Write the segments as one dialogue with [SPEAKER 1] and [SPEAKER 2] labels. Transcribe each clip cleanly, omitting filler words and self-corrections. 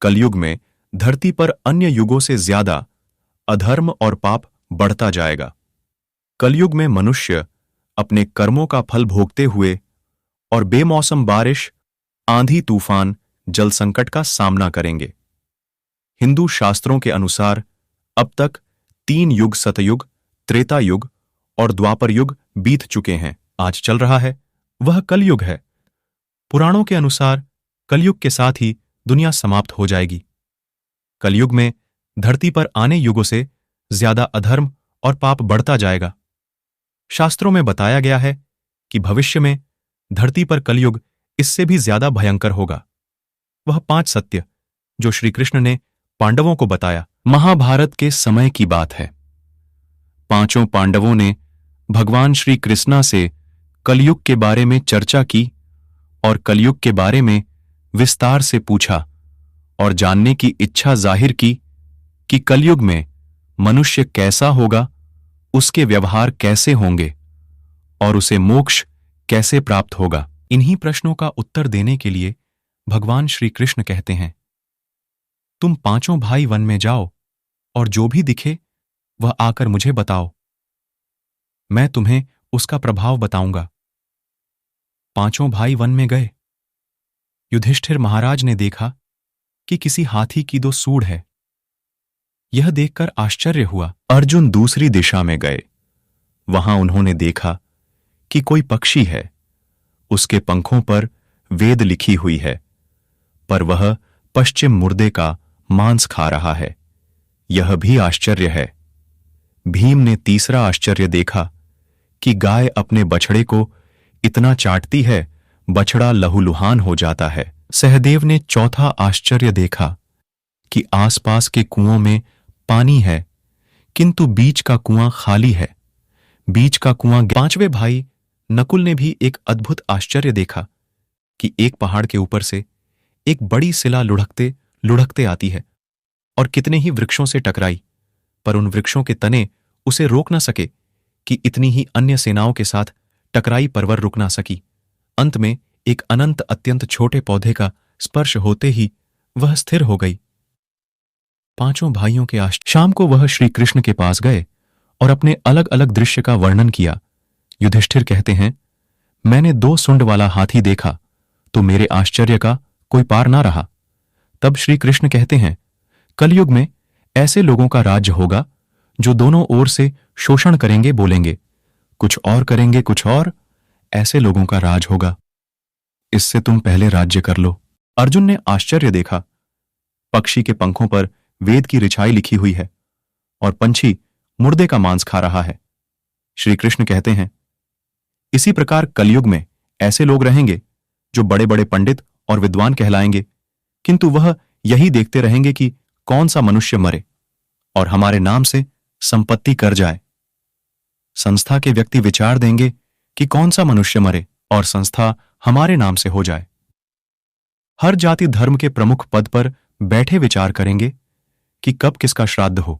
[SPEAKER 1] कलयुग में धरती पर अन्य युगों से ज्यादा अधर्म और पाप बढ़ता जाएगा। कलयुग में मनुष्य अपने कर्मों का फल भोगते हुए और बेमौसम बारिश, आंधी तूफान, जल संकट का सामना करेंगे। हिंदू शास्त्रों के अनुसार अब तक 3 युग सतयुग, त्रेता युग और द्वापर युग बीत चुके हैं। आज चल रहा है वह कलयुग है। पुराणों के अनुसार कलयुग के साथ ही दुनिया समाप्त हो जाएगी। कलयुग में धरती पर आने युगों से ज्यादा अधर्म और पाप बढ़ता जाएगा। शास्त्रों में बताया गया है कि भविष्य में धरती पर कलयुग इससे भी ज्यादा भयंकर होगा। वह 5 सत्य जो श्री कृष्ण ने पांडवों को बताया, महाभारत के समय की बात है। 5 पांडवों ने भगवान श्री कृष्णा से कलयुग के बारे में चर्चा की और कलयुग के बारे में विस्तार से पूछा और जानने की इच्छा जाहिर की कि कलयुग में मनुष्य कैसा होगा, उसके व्यवहार कैसे होंगे और उसे मोक्ष कैसे प्राप्त होगा। इन्हीं प्रश्नों का उत्तर देने के लिए भगवान श्री कृष्ण कहते हैं, तुम 5 भाई वन में जाओ और जो भी दिखे वह आकर मुझे बताओ, मैं तुम्हें उसका प्रभाव बताऊंगा। 5 भाई वन में गए। युधिष्ठिर महाराज ने देखा कि किसी हाथी की 2 सूंड है। यह देखकर आश्चर्य हुआ। अर्जुन दूसरी दिशा में गए। वहां उन्होंने देखा कि कोई पक्षी है, उसके पंखों पर वेद लिखी हुई है, पर वह पश्चिम मुर्दे का मांस खा रहा है। यह भी आश्चर्य है। भीम ने तीसरा आश्चर्य देखा कि गाय अपने बछड़े को इतना चाटती है, बछड़ा लहूलुहान हो जाता है। सहदेव ने चौथा आश्चर्य देखा कि आसपास के कुओं में पानी है, किंतु बीच का कुआं खाली है। बीच का कुआं। 5वें भाई नकुल ने भी एक अद्भुत आश्चर्य देखा कि एक पहाड़ के ऊपर से एक बड़ी शिला लुढ़कते लुढ़कते आती है और कितने ही वृक्षों से टकराई, पर उन वृक्षों के तने उसे रोक न सके कि इतनी ही अन्य सेनाओं के साथ टकराई परवर रुक ना सकी। अंत में एक अनंत अत्यंत छोटे पौधे का स्पर्श होते ही वह स्थिर हो गई। 5 भाइयों के शाम को वह श्री कृष्ण के पास गए और अपने अलग अलग दृश्य का वर्णन किया। युधिष्ठिर कहते हैं, मैंने 2 सूंड वाला हाथी देखा तो मेरे आश्चर्य का कोई पार ना रहा। तब श्री कृष्ण कहते हैं, कलयुग में ऐसे लोगों का राज्य होगा जो दोनों ओर से शोषण करेंगे, बोलेंगे कुछ और करेंगे कुछ और, ऐसे लोगों का राज होगा। इससे तुम पहले राज्य कर लो। अर्जुन ने आश्चर्य देखा। पक्षी के पंखों पर वेद की रिछाई लिखी हुई है और पंछी मुर्दे का मांस खा रहा है। श्री कृष्ण कहते हैं, इसी प्रकार कलयुग में ऐसे लोग रहेंगे जो बड़े बड़े पंडित और विद्वान कहलाएंगे, किंतु वह यही देखते रहेंगे कि कौन सा मनुष्य मरे और हमारे नाम से संपत्ति कर जाए। संस्था के व्यक्ति विचार देंगे कि कौन सा मनुष्य मरे और संस्था हमारे नाम से हो जाए। हर जाति धर्म के प्रमुख पद पर बैठे विचार करेंगे कि कब किसका श्राद्ध हो।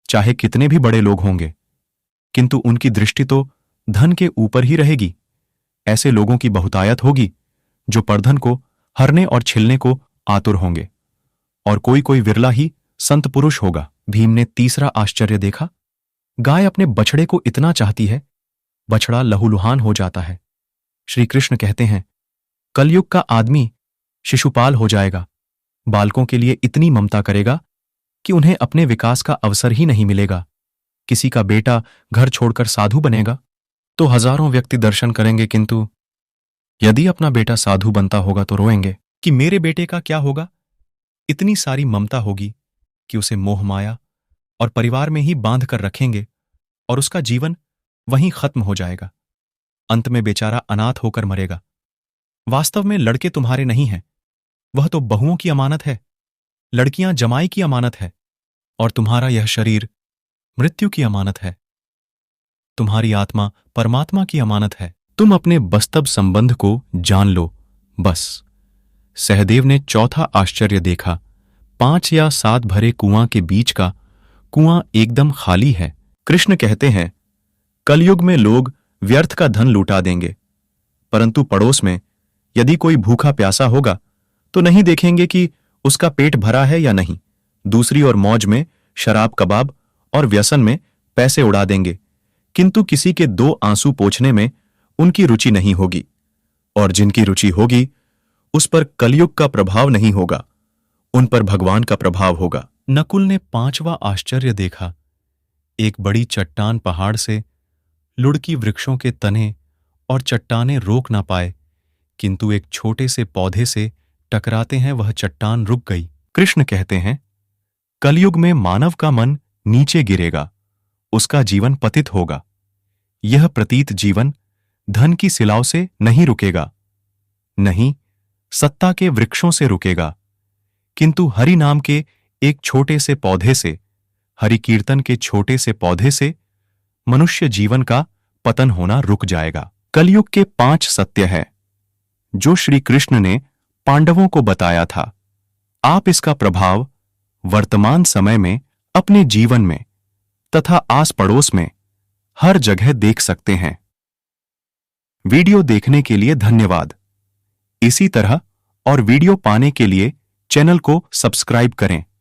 [SPEAKER 1] चाहे कितने भी बड़े लोग होंगे, किंतु उनकी दृष्टि तो धन के ऊपर ही रहेगी। ऐसे लोगों की बहुतायत होगी जो परधन को हरने और छिलने को आतुर होंगे, और कोई कोई विरला ही संत पुरुष होगा। भीम ने तीसरा आश्चर्य देखा। गाय अपने बछड़े को इतना चाहती है, बछड़ा लहूलुहान हो जाता है। श्री कृष्ण कहते हैं, कलयुग का आदमी शिशुपाल हो जाएगा। बालकों के लिए इतनी ममता करेगा कि उन्हें अपने विकास का अवसर ही नहीं मिलेगा। किसी का बेटा घर छोड़कर साधु बनेगा तो हजारों व्यक्ति दर्शन करेंगे, किंतु यदि अपना बेटा साधु बनता होगा तो रोएंगे कि मेरे बेटे का क्या होगा। इतनी सारी ममता होगी कि उसे मोह माया और परिवार में ही बांध कर रखेंगे और उसका जीवन वहीं खत्म हो जाएगा। अंत में बेचारा अनाथ होकर मरेगा। वास्तव में लड़के तुम्हारे नहीं हैं, वह तो बहुओं की अमानत है। लड़कियां जमाई की अमानत है और तुम्हारा यह शरीर मृत्यु की अमानत है। तुम्हारी आत्मा परमात्मा की अमानत है। तुम अपने बस्तब संबंध को जान लो बस। सहदेव ने चौथा आश्चर्य देखा। 5 या 7 भरे कुआं के बीच का कुआं एकदम खाली है। कृष्ण कहते हैं, कलयुग में लोग व्यर्थ का धन लूटा देंगे, परंतु पड़ोस में यदि कोई भूखा प्यासा होगा तो नहीं देखेंगे कि उसका पेट भरा है या नहीं। दूसरी ओर मौज में शराब, कबाब और व्यसन में पैसे उड़ा देंगे, किंतु किसी के 2 आंसू पोंछने में उनकी रुचि नहीं होगी, और जिनकी रुचि होगी उस पर कलयुग का प्रभाव नहीं होगा, उन पर भगवान का प्रभाव होगा। नकुल ने 5वां आश्चर्य देखा। एक बड़ी चट्टान पहाड़ से लुढ़की वृक्षों के तने और चट्टानें रोक ना पाए, किंतु एक छोटे से पौधे से टकराते हैं वह चट्टान रुक गई। कृष्ण कहते हैं, कलयुग में मानव का मन नीचे गिरेगा, उसका जीवन पतित होगा। यह प्रतीत जीवन धन की सिलाव से नहीं रुकेगा, नहीं सत्ता के वृक्षों से रुकेगा, किंतु हरि नाम के एक छोटे से पौधे से, हरि कीर्तन के छोटे से पौधे से मनुष्य जीवन का पतन होना रुक जाएगा। कलयुग के 5 सत्य है जो श्री कृष्ण ने पांडवों को बताया था। आप इसका प्रभाव वर्तमान समय में अपने जीवन में तथा आस पड़ोस में हर जगह देख सकते हैं। वीडियो देखने के लिए धन्यवाद। इसी तरह और वीडियो पाने के लिए चैनल को सब्सक्राइब करें।